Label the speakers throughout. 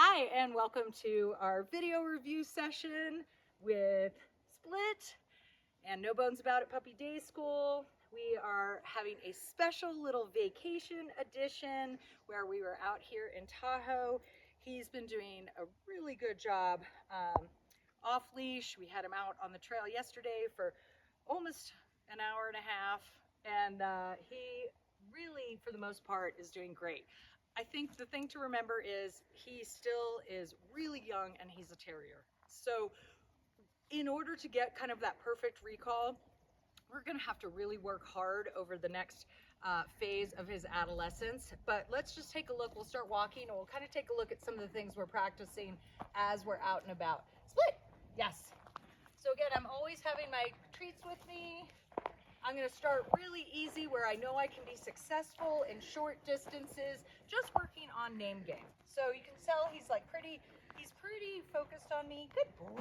Speaker 1: Hi, and welcome to our video review session with Split and No Bones About It Puppy Day School. We are having a special little vacation edition where we were out here in Tahoe. He's been doing a really good job off leash. We had him out on the trail yesterday for almost an hour and a half, and he really, for the most part, is doing great. I think the thing to remember is he still is really young and he's a terrier. So in order to get kind of that perfect recall, we're going to have to really work hard over the next phase of his adolescence. But let's just take a look. We'll start walking and we'll kind of take a look at some of the things we're practicing as we're out and about. Split. Yes. So again, I'm always having my treats with me. I'm going to start really easy where I know I can be successful in short distances, just working on name game. So you can tell he's pretty focused on me. Good boy.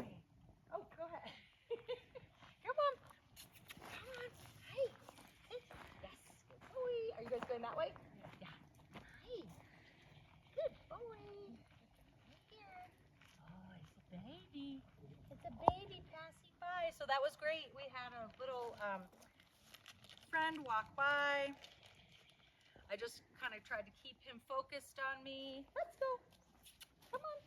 Speaker 1: Oh, go ahead. Come on. Come on. Hey. Hey. Yes. Good boy. Are you guys going that way? Yeah. Hey. Good boy. Right here. Oh, it's a baby. It's a baby passing by. So that was great. We had a little friend walk by. I just kind of tried to keep him focused on me. Let's go. Come on.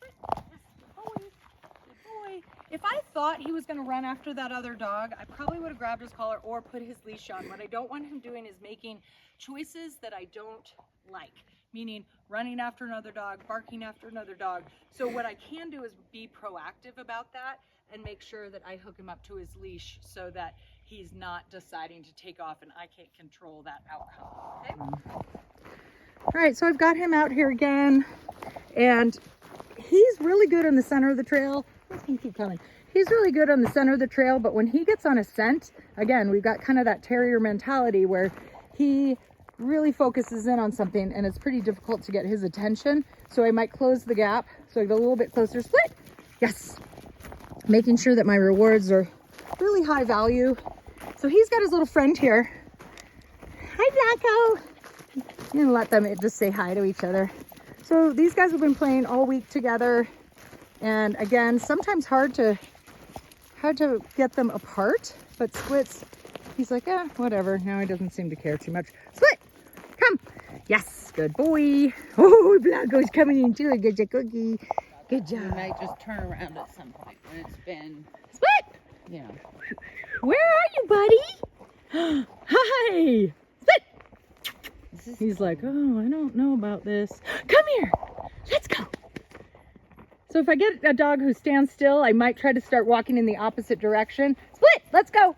Speaker 1: Yes, good boy. Good boy. If I thought he was going to run after that other dog, I probably would have grabbed his collar or put his leash on. What I don't want him doing is making choices that I don't like, meaning running after another dog, barking after another dog. So what I can do is be proactive about that and make sure that I hook him up to his leash so that he's not deciding to take off and I can't control that outcome. Okay? All right, so I've got him out here again, and he's really good on the center of the trail. Let's keep coming. He's really good on the center of the trail, but when he gets on a scent, again, we've got kind of that terrier mentality where he really focuses in on something and it's pretty difficult to get his attention. So I might close the gap. So I go a little bit closer. Split. Yes. Making sure that my rewards are really high value. So he's got his little friend here. Hi, Blacko. I'm gonna let them just say hi to each other. So these guys have been playing all week together. And again, sometimes hard to get them apart, but Split's, he's like, whatever. Now he doesn't seem to care too much. Split, come. Yes, good boy. Oh, Blanco's coming in too. Good job, Cookie. Good job.
Speaker 2: We might just turn around at some point when it's been,
Speaker 1: Split.
Speaker 2: you know.
Speaker 1: Where are you, buddy? Hi. Split. He's like, oh, I don't know about this. Come here. Let's go. So if I get a dog who stands still, I might try to start walking in the opposite direction. Split, let's go.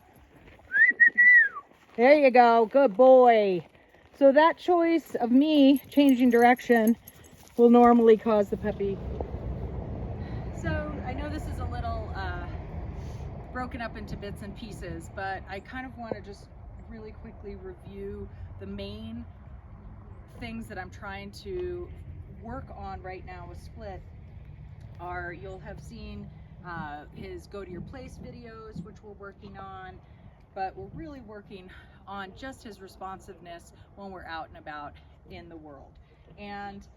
Speaker 1: There you go, good boy. So that choice of me changing direction will normally cause the puppy. So I know this is a little broken up into bits and pieces, but I kind of want to just really quickly review the main things that I'm trying to work on right now with Split. You'll have seen his Go to Your Place videos, which we're working on, but we're really working on just his responsiveness when we're out and about in the world. And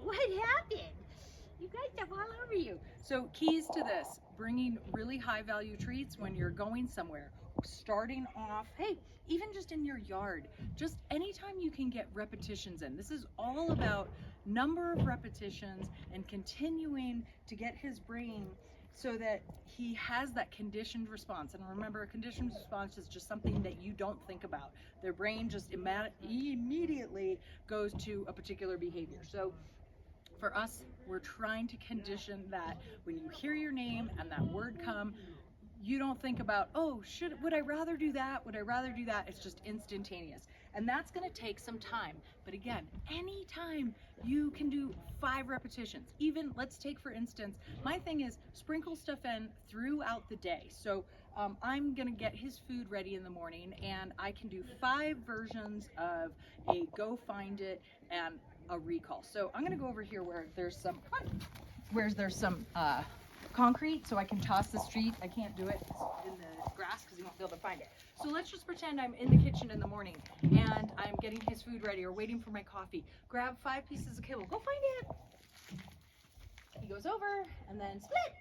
Speaker 1: what happened? You guys have all over you. So keys to this: bringing really high value treats when you're going somewhere, starting off, hey, even just in your yard, just anytime you can get repetitions in. This is all about number of repetitions and continuing to get his brain so that he has that conditioned response. And remember, a conditioned response is just something that you don't think about. Their brain just immediately goes to a particular behavior. So for us, we're trying to condition that when you hear your name and that word come, you don't think about, oh, would I rather do that? Would I rather do that? It's just instantaneous. And that's gonna take some time. But again, anytime you can do 5 repetitions, even let's take for instance, my thing is sprinkle stuff in throughout the day. So I'm gonna get his food ready in the morning and I can do 5 versions of a go find it and a recall. So I'm gonna go over here where there's some, concrete so I can toss the street. I can't do it in the grass because you won't be able to find it. So let's just pretend I'm in the kitchen in the morning and I'm getting his food ready or waiting for my coffee. Grab 5 pieces of kibble. Go find it. He goes over and then Split.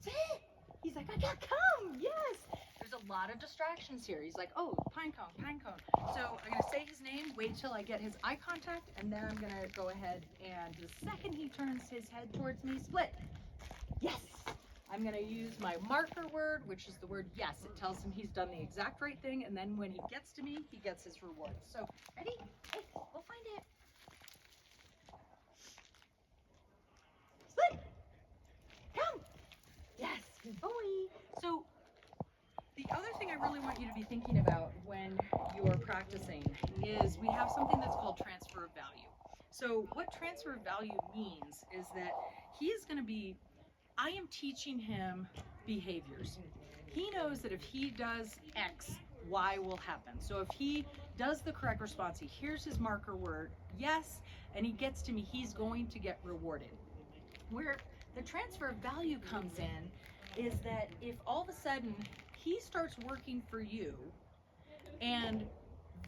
Speaker 1: Split. He's like, I got come. Yes. There's a lot of distractions here. He's like, oh, pine cone, pine cone. So I'm going to say his name, wait till I get his eye contact, and then I'm going to go ahead and the second he turns his head towards me, Split. Yes. I'm going to use my marker word, which is the word yes. It tells him he's done the exact right thing, and then when he gets to me, he gets his reward. So, ready? Hey, go find it. Split! Come! Yes, good boy. So, the other thing I really want you to be thinking about when you're practicing is we have something that's called transfer of value. So, what transfer of value means is that he is going to be I am teaching him behaviors. He knows that if he does X, Y will happen. So if he does the correct response, he hears his marker word, yes, and he gets to me, he's going to get rewarded. Where the transfer of value comes in is that if all of a sudden he starts working for you and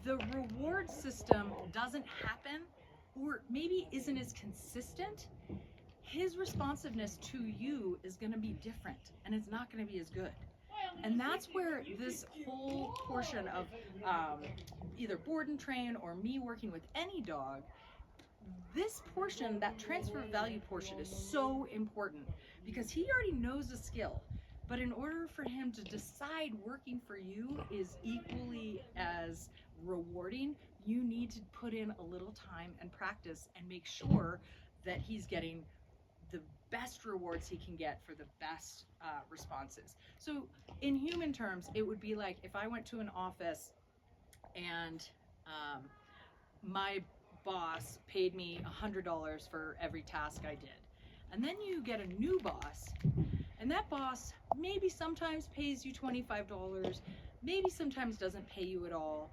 Speaker 1: the reward system doesn't happen or maybe isn't as consistent, his responsiveness to you is going to be different and it's not going to be as good. And that's where this whole portion of either board and train or me working with any dog, this portion, that transfer of value portion is so important because he already knows the skill. But in order for him to decide working for you is equally as rewarding, you need to put in a little time and practice and make sure that he's getting the best rewards he can get for the best responses. So in human terms, it would be like if I went to an office and my boss paid me $100 for every task I did. And then you get a new boss, and that boss maybe sometimes pays you $25, maybe sometimes doesn't pay you at all.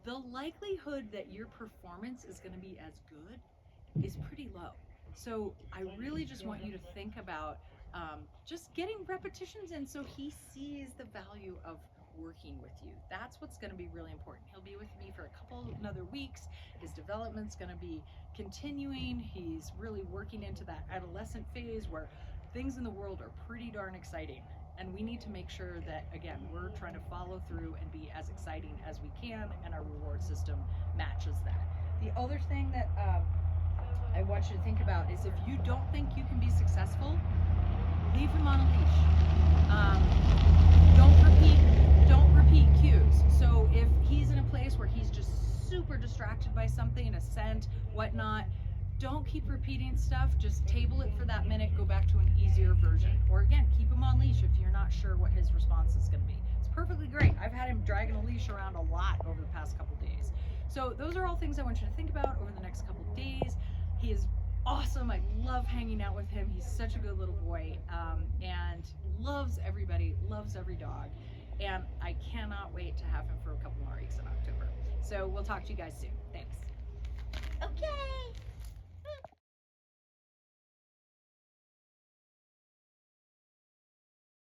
Speaker 1: The likelihood that your performance is going to be as good is pretty low. So I really just want you to think about just getting repetitions in so he sees the value of working with you. That's what's going to be really important. He'll be with me for a couple another weeks. His development's going to be continuing. He's really working into that adolescent phase where things in the world are pretty darn exciting. And we need to make sure that, again, we're trying to follow through and be as exciting as we can, and our reward system matches that. The other thing that I want you to think about is if you don't think you can be successful, leave him on a leash. Don't repeat cues. So if he's in a place where he's just super distracted by something, a scent, whatnot, don't keep repeating stuff. Just table it for that minute, go back to an easier version. Or again, keep him on leash if you're not sure what his response is going to be. It's perfectly great. I've had him dragging a leash around a lot over the past couple days. So those are all things I want you to think about over the next couple days. He is awesome. I love hanging out with him. He's such a good little boy, and loves everybody, loves every dog. And I cannot wait to have him for a couple more weeks in October. So we'll talk to you guys soon. Thanks. Okay.